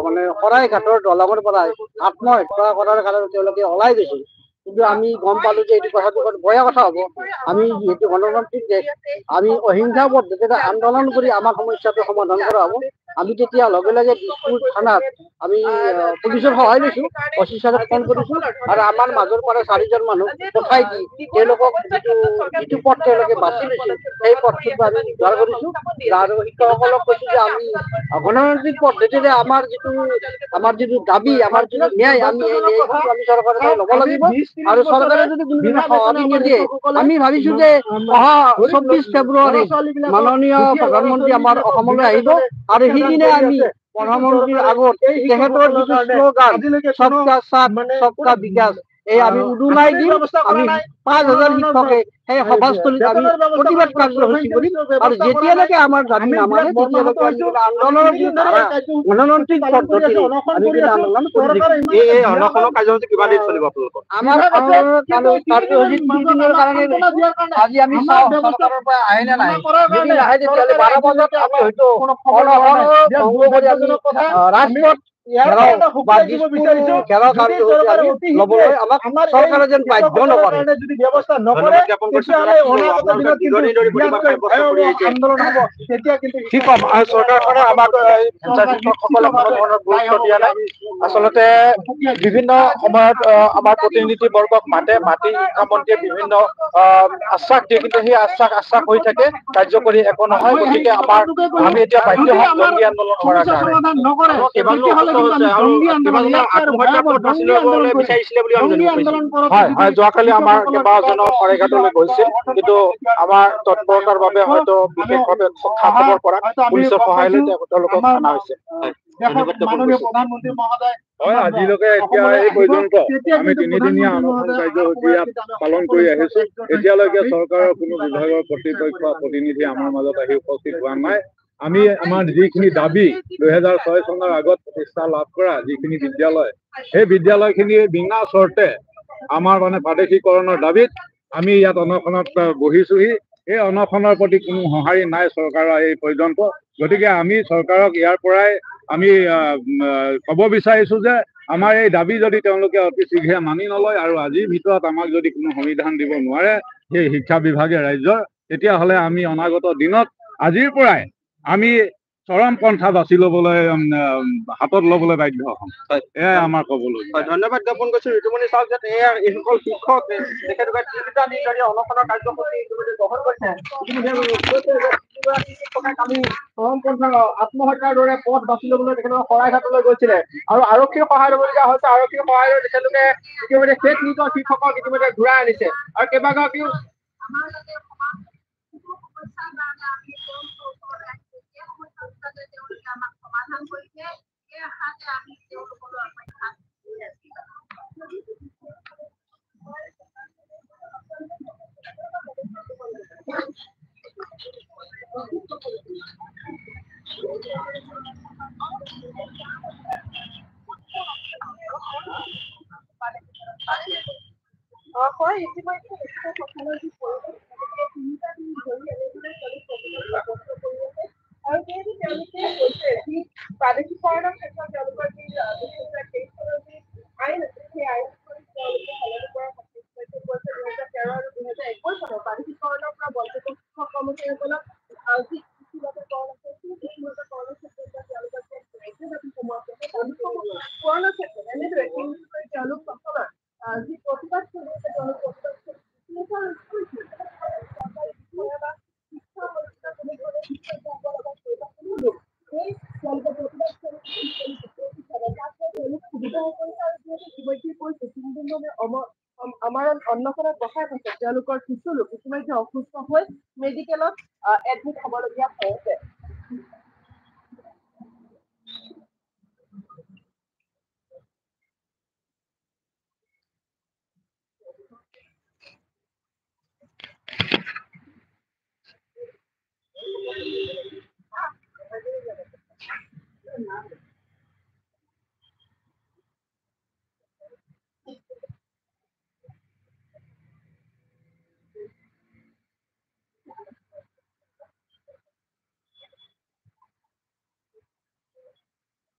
মানে শৰাইঘাটৰ দলঙৰ পৰা আত্মহত্যা কৰাৰ কাৰণে তেওঁলোকে ওলাই গৈছিল। কিন্তু আমি গম পালো যে এইটো কথাটো বেয়া কথা হ'ব। আমি যিহেতু গণতান্ত্ৰিক দেশ, আমি অহিংসা পদ্ধতিৰে আন্দোলন কৰি আমাৰ সমস্যাটো সমাধান কৰা হ'ব। আমি তেতিয়া লগে লগে দিছপুৰ থানাত আমি পুলিচৰ সহায় লৈছো, অচি ছাৰক ফোন কৰিছো আৰু আমাৰ মাজৰ পৰা 4জন মানুহ পঠাই দি তেওঁলোকক যিটো পথ তেওঁলোকে বাছি লৈছিল সেই পথটোত আমি উদ্ধাৰ কৰিছো আৰু শিক্ষকসকলক কৈছো যে আমি গণতান্ত্ৰিক পদ্ধতিৰে আমাৰ যিটো দাবী, আমাৰ যিটো ন্যায়, আমি এই ন্যায়টো আমি চৰকাৰৰ পৰা ল'ব লাগিব আৰু চৰকাৰে যদি কোনোদিন সঁহাৰি নিদিয়ে আমি ভাবিছো যে অহা 24 ফেব্ৰুৱাৰী মাননীয় প্ৰধানমন্ত্ৰী আমাৰ অসমলৈ আহিব আৰু সেইদিনা আমি প্ৰধানমন্ত্ৰীৰ আগত তেখেতৰ যিটো শ্লোগান সবকা সাথ সবকা বিকাশ এই আমি উদুলাই দিম। আমি 5,000 শিক্ষকে সেই সভাস্থলীত আমি প্ৰতিবাদ কাৰ্যসূচী কৰিম আৰু যেতিয়ালৈকে আমাৰ দাবী নামানে তেতিয়ালৈকে আমি আন্দোলনৰ যি ধাৰা গণতান্ত্ৰিক পদ্ধতিৰে আমি আন্দোলন কৰি থাকিম। এই অনশনৰ কাৰ্যসূচী কিমান দিন চলিব আপোনালোকৰ? আমাৰ কাৰ্যসূচী 3 দিনৰ কাৰণে লৈছো। আজি আমি চাওঁ চৰকাৰৰ পৰা আহে নে নাহে। যদি নাহে তেতিয়াহ'লে 12 বজাত আমি হয়তো অনশন ভংগ কৰি আমি ৰাজপথ ঘেৰাও বা দিছপুৰ ঘেৰাও কাৰ্যসূচী আমি ল'বলৈ আমাক চৰকাৰে যেন বাধ্য নকৰে। ধন্যবাদ জ্ঞাপন কৰিছো। কি কম, চৰকাৰখনে আমাক শিক্ষকসকলে কোনো ধৰণৰ গুৰুত্ব দিয়া নাই। আচলতে বিভিন্ন সময়ত আমাৰ প্ৰতিনিধি বৰ্গক মাতি শিক্ষামন্ত্ৰীয়ে বিভিন্ন আশ্বাস দিয়ে, কিন্তু সেই আশ্বাস হৈ থাকে, কাৰ্যকৰী একো নহয়। গতিকে আমি এতিয়া বাধ্য হ'ম জংগী আন্দোলন কৰাৰ কাৰণে। হয়, যোৱাকালি আমাৰ কেইবাজনো শৰাইঘাটলৈ গৈছিল, কিন্তু আমাৰ তৎপৰতাৰ বাবে হয়তো বিশেষভাৱে খা খবৰ পৰা পুলিচৰ সহায় লৈ তেওঁলোকক অনা হৈছে। হয়, আজিলৈকে এতিয়া এই পৰ্যন্ত আমি 3দিনীয়া অনশন কাৰ্যসূচী ইয়াত পালন কৰি আহিছো। এতিয়ালৈকে চৰকাৰৰ কোনো বিভাগৰ কৰ্তৃপক্ষ প্ৰতিনিধি আমাৰ মাজত আহি উপস্থিত হোৱা নাই। আমি আমাৰ যিখিনি দাবী 2006 চনৰ আগত প্ৰতিষ্ঠা লাভ কৰা যিখিনি বিদ্যালয়, সেই বিদ্যালয়খিনি বিনা চৰ্তে আমাৰ প্ৰাদেশিকৰণৰ দাবীত আমি ইয়াত অনশনত বহিছোহি। এই অনশনৰ প্ৰতি কোনো সঁহাৰি নাই চৰকাৰৰ এই পৰ্যন্ত। গতিকে আমি চৰকাৰক ইয়াৰ পৰাই আমি ক'ব বিচাৰিছো যে আমাৰ এই দাবী যদি তেওঁলোকে অতি শীঘ্ৰে মানি নলয় আৰু আজিৰ ভিতৰত আমাক যদি কোনো সংবিধান দিব নোৱাৰে সেই শিক্ষা বিভাগে ৰাজ্যৰ, তেতিয়াহ'লে আমি অনাগত দিনত আজিৰ পৰাই আমি চৰম পন্থা বাছি ল'বলৈ হাতত ল'বলৈ বাধ্য হ'ম। এয়াই আমাৰ ক'বলৈ। ধন্যবাদ জ্ঞাপন কৰিছো ঋতুমণি চাওক যে এইসকল শিক্ষক তেখেতলোকে 3টা দিন ধৰি অনশনৰ কাৰ্যসূচী গ্ৰহণ কৰিছে। আমি চৰম পন্থা আত্মহত্যাৰ দৰে পথ বাছি ল'বলৈ তেখেতলোকে শৰাইঘাটলৈ গৈছিলে আৰু আৰক্ষীৰ সহায় ল'বলগীয়া হৈছে। আৰক্ষীৰ সহায় লৈ তেখেতলোকে ইতিমধ্যে শেষ নিজৰ শিক্ষকক ইতিমধ্যে ঘূৰাই আনিছে আৰু কেইবাগৰাকীও হয়, ইতিমধ্যে শিক্ষকসকলৰ যি পৰিৱেশ 3টা দিন ধৰি এনেদৰে আৰু তেওঁলোকে কৈছে যি প্ৰাদেশিকৰণৰ ক্ষেত্ৰত তেওঁলোকৰ যি 2023 চনৰ যি আইন আছে সেই আইনখন তেওঁলোকে সলনি কৰাৰ কৈছে 2013 আৰু 2021 চনৰ প্ৰাদেশিকৰণৰ পৰা বঞ্চিত শিক্ষক কৰ্মচাৰীসকলক যি কৃষিগতকৰণ আছে সেই কৃষিগতকৰণৰ ক্ষেত্ৰত তেওঁলোকৰ যে ৰাজ্যসমূহ আছে সেই কৰণৰ ক্ষেত্ৰত এনেদৰে তেওঁলোক বৰ্তমান যি প্ৰতিবাদ চলি আছে তেওঁলোক প্ৰতিবাদ আমাৰ অন্নখনত বচাই থৈছে তেওঁলোকৰ কিছু লোক ইতিমধ্যে অসুস্থ হৈ মেডিকেলত এডমিট হ'বলগীয়া হৈ আছে।